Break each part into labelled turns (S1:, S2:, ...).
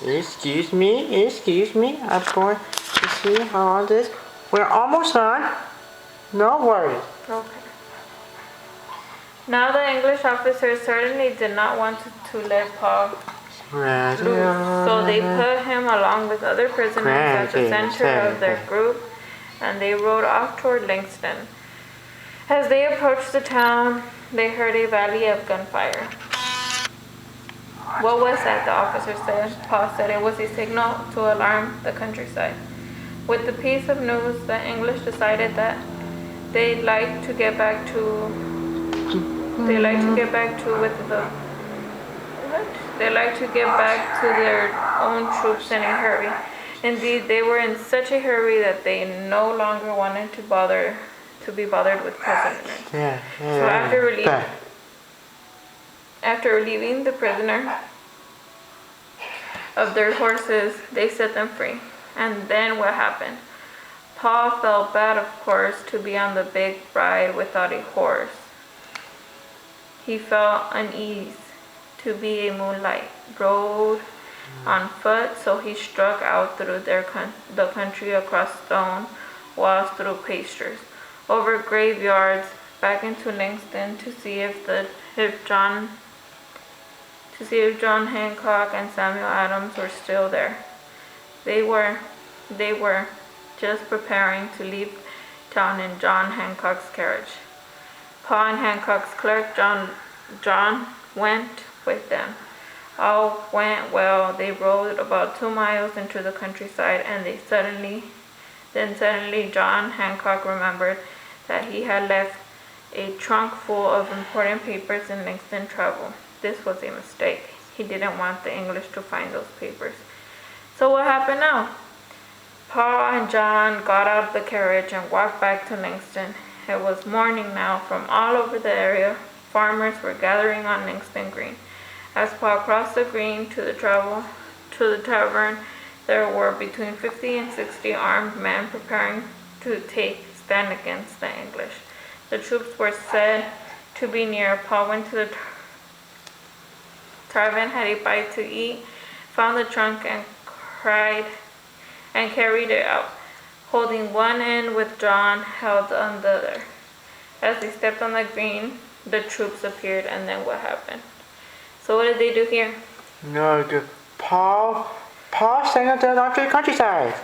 S1: Excuse me. I'm going to see how all this. We're almost done. No worries.
S2: Okay. Now the English officers certainly did not want to let Paul loose, so they put him along with other prisoners at the center of their group, and they rode off toward Langston. As they approached the town, they heard a volley of gunfire. What was that? The officer said. Paul said it was a signal to alarm the countryside. With the piece of news, the English decided that they'd like to get back to their own troops in a hurry. Indeed, they were in such a hurry that they no longer wanted to be bothered with prisoners. So after relieving the prisoner of their horses, they set them free. And then what happened? Paul felt bad, of course, to be on the big ride without a horse. He felt uneasy to be a moonlight road on foot, so he struck out through the country across stone walls, through pastures, over graveyards, back into Langston to see if John Hancock and Samuel Adams were still there. They were just preparing to leave town in John Hancock's carriage. Paul and Hancock's clerk, John went with them. All went well. They rode about 2 miles into the countryside, and suddenly John Hancock remembered that he had left a trunk full of important papers in Langston travel. This was a mistake. He didn't want the English to find those papers. So what happened now? Paul and John got out of the carriage and walked back to Langston. It was morning now. From all over the area, farmers were gathering on Langston Green. As Paul crossed the green to the tavern, there were between 50 and 60 armed men preparing to take stand against the English. The troops were said to be near. Paul went to the tavern, had a bite to eat, found the trunk and carried it out, holding one end with John held on the other. As they stepped on the green, the troops appeared, and then what happened? So what did they do here?
S1: No, Paul sang up there onto the countryside.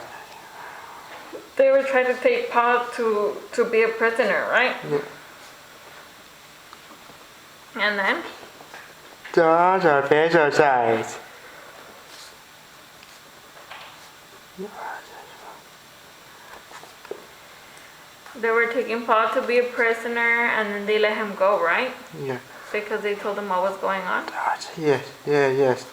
S2: They were trying to take Paul to be a prisoner, right?
S1: Yeah.
S2: And then?
S1: Those are exercise.
S2: They were taking Paul to be a prisoner, and then they let him go, right?
S1: Yeah.
S2: Because they told him what was going on?
S1: Yes.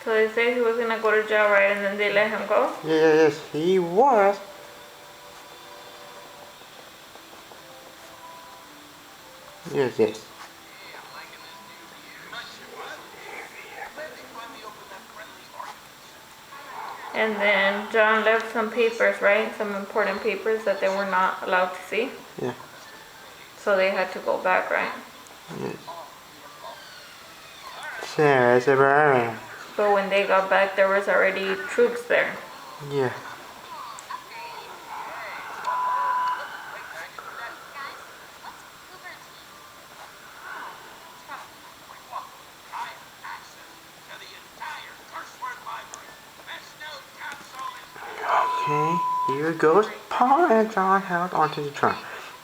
S2: So they said he was going to go to jail, right? And then they let him go?
S1: Yes, he was. Yes.
S2: And then John left some papers, right? Some important papers that they were not allowed to see.
S1: Yeah.
S2: So they had to go back, right?
S1: Yes.
S2: But when they got back, there was already troops there.
S1: Yeah. Okay, here goes. Paul and John held onto the trunk.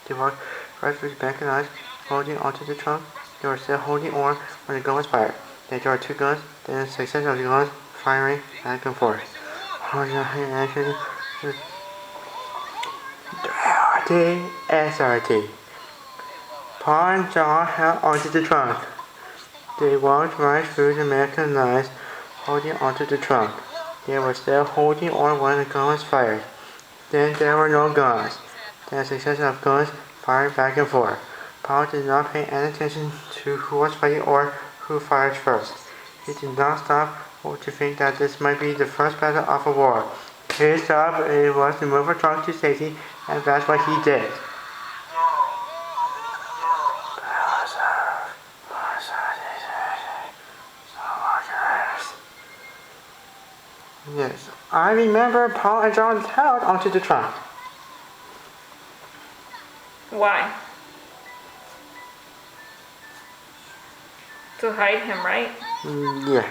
S1: They walked right through the back and eyes, holding onto the trunk. They were still holding on when the gun was fired. They drew 2 guns, then a succession of guns firing back and forth. SRT. Paul and John held onto the trunk. They walked right through the mechanized, holding onto the trunk. They were still holding on when the gun was fired. Then there were no guns. The succession of guns fired back and forth. Paul did not pay any attention to who was fighting or who fired first. He did not stop to think that this might be the first battle of a war. His job was to move a trunk to safety, and that's what he did. Yes, I remember Paul and John held onto the trunk.
S2: Why? To hide him, right?
S1: Yeah.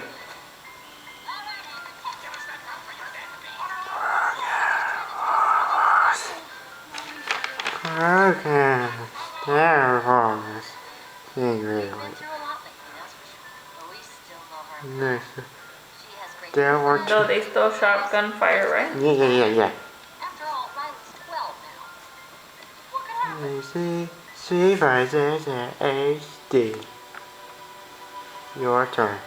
S1: Okay, there was. Next, there were two.
S2: Though they still shotgun fire, right?
S1: Yeah.
S3: After all, Riley's 12 now. What could happen?
S1: You see, supervisors and HD. Your turn.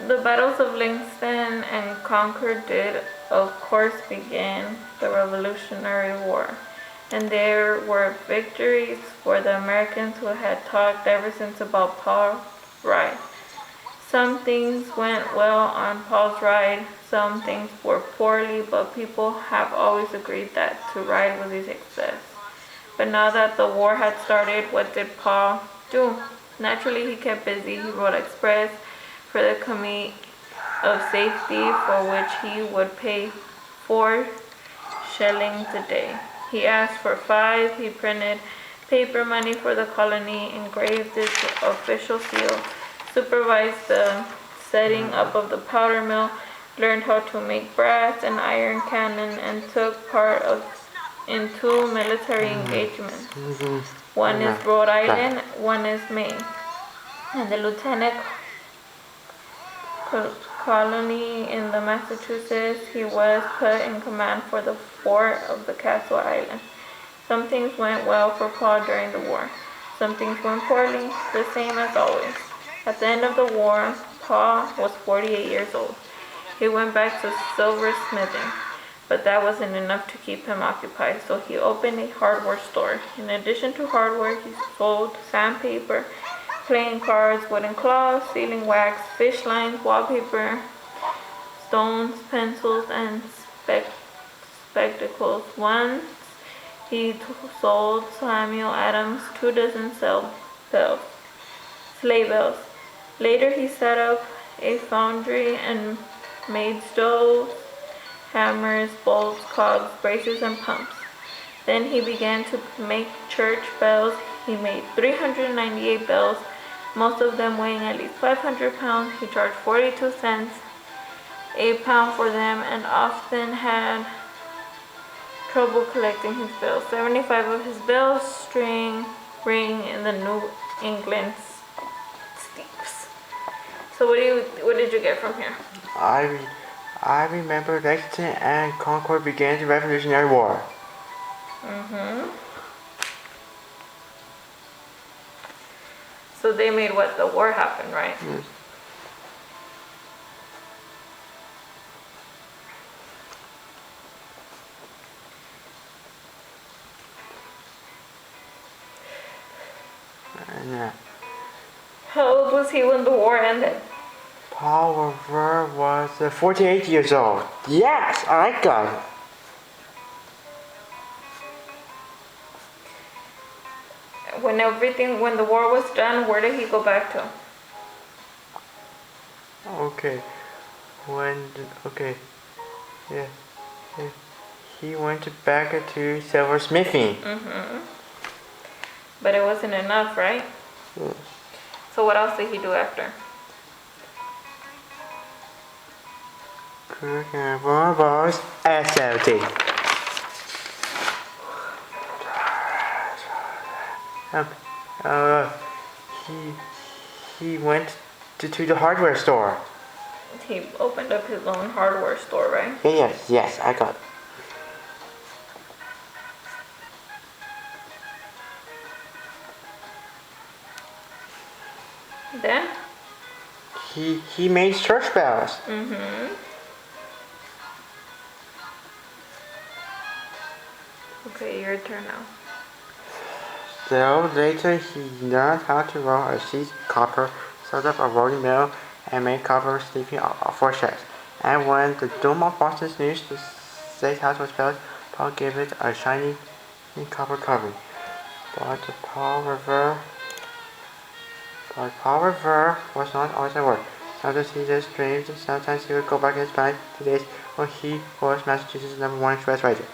S2: The battles of Lexington and Concord did, of course, begin the Revolutionary War, and there were victories for the Americans who had talked ever since about Paul's ride. Some things went well on Paul's ride, some things were poorly, but people have always agreed that to ride was a success. But now that the war had started, what did Paul do? Naturally, he kept busy. He rode express for the Committee of Safety, for which he would pay 4 shillings a day. He asked for 5. He printed paper money for the colony, engraved its official seal, supervised the setting up of the powder mill, learned how to make brass and iron cannon, and took part in 2 military engagements. One is Rhode Island, one is Maine. And the lieutenant colony in the Massachusetts, he was put in command for the fort of the Castle Island. Some things went well for Paul during the war. Some things went poorly, the same as always. At the end of the war, Paul was 48 years old. He went back to silversmithing, but that wasn't enough to keep him occupied, so he opened a hardware store. In addition to hardware, he sold sandpaper, playing cards, wooden cloths, sealing wax, fish lines, wallpaper, stones, pencils, and spectacles. Once he sold Samuel Adams 2 dozen sleigh bells. Later he set up a foundry and made stoves, hammers, bolts, cogs, braces, and pumps. Then he began to make church bells. He made 398 bells, most of them weighing at least 500 pounds. He charged 42 cents a pound for them and often had trouble collecting his bills. 75 of his bells ring in the New England steeps. So what did you get from here?
S1: I remember Lexington and Concord began the Revolutionary War.
S2: So they made what the war happened, right?
S1: Yes. And,
S2: How old was he when the war ended?
S1: Paul Revere was 48 years old. Yes, I got it.
S2: When the war was done, where did he go back to?
S1: Okay. Yeah. He went back to silversmithing.
S2: But it wasn't enough, right?
S1: Yes.
S2: So what else did he do after?
S1: Calaveras SLT. He went to the hardware store.
S2: He opened up his own hardware store, right?
S1: Yes, I got it.
S2: Then?
S1: He made church bells.
S2: Mm-hmm. Okay, your turn now.
S1: So later he learned how to roll a sheet copper, set up a rolling mill, and made copper sleeping for sheds. And when the dome of Boston's new State House was built, Paul gave it a shiny copper covering. But Paul Revere was not always at work. Sometimes he just dreamed, sometimes he would go back in his mind to days when he was Massachusetts' #1 express rider.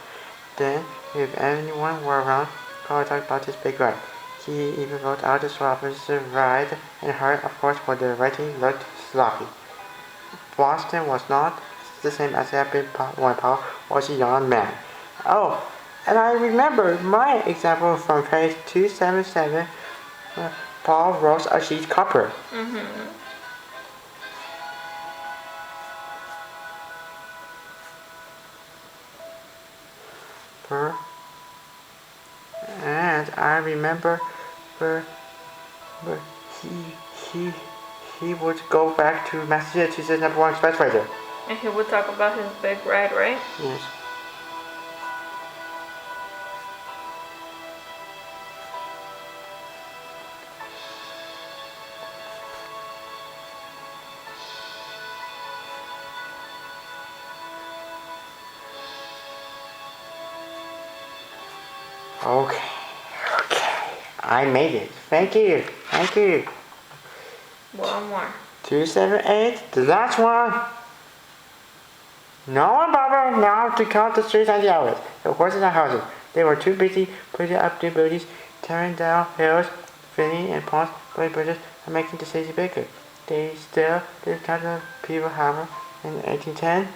S1: Then, if anyone were around, Paul talked about his big ride. He even wrote out the opposite ride and heard, of course, but the writing looked sloppy. Boston was not the same as it had been when Paul was a young man. Oh, and I remember my example from page 277. Paul rolls a sheet copper.
S2: Mm-hmm.
S1: And I remember where he would go back to Massachusetts #1 express rider.
S2: And he would talk about his big ride, right?
S1: Yes. Okay. I made it. Thank you.
S2: One more.
S1: 278, the last one. No one bothered now to count the streets and the outlets, the horses and houses. They were too busy putting up new buildings, tearing down hills, filling in ponds, building bridges, and making the city bigger. They still did count the people, however. In 1810,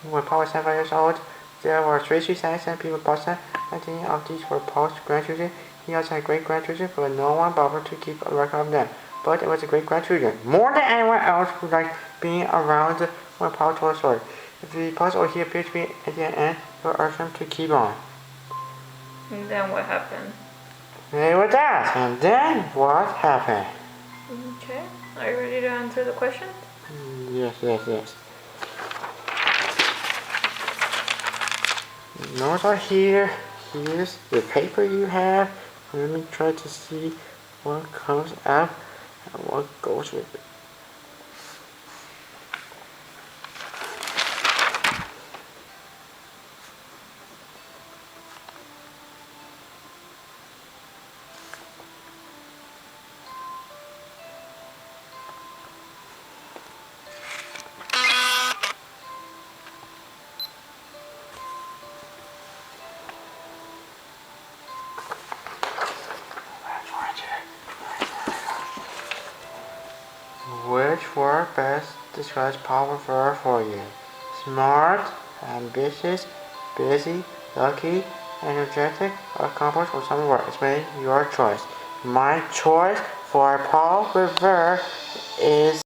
S1: when Paul was 7 years old, there were 3 streets and people Boston. 19 of these were Paul's grandchildren. He also had great-grandchildren, but no one bothered to keep a record of them. But it was the great-grandchildren, more than anyone else, who liked being around when Paul told a story. If he paused or he appeared to be at the end, he would urge him to keep on.
S2: And then what happened?
S1: They would ask, and then what happened?
S2: Okay. Are you ready to answer the question?
S1: Yes. Notes are here. Here's the paper you have. Let me try to see what comes up and what goes with it. Which word best describes Paul Revere for you? Smart, ambitious, busy, lucky, energetic, accomplished, or something more? Explain your choice. My choice for Paul Revere is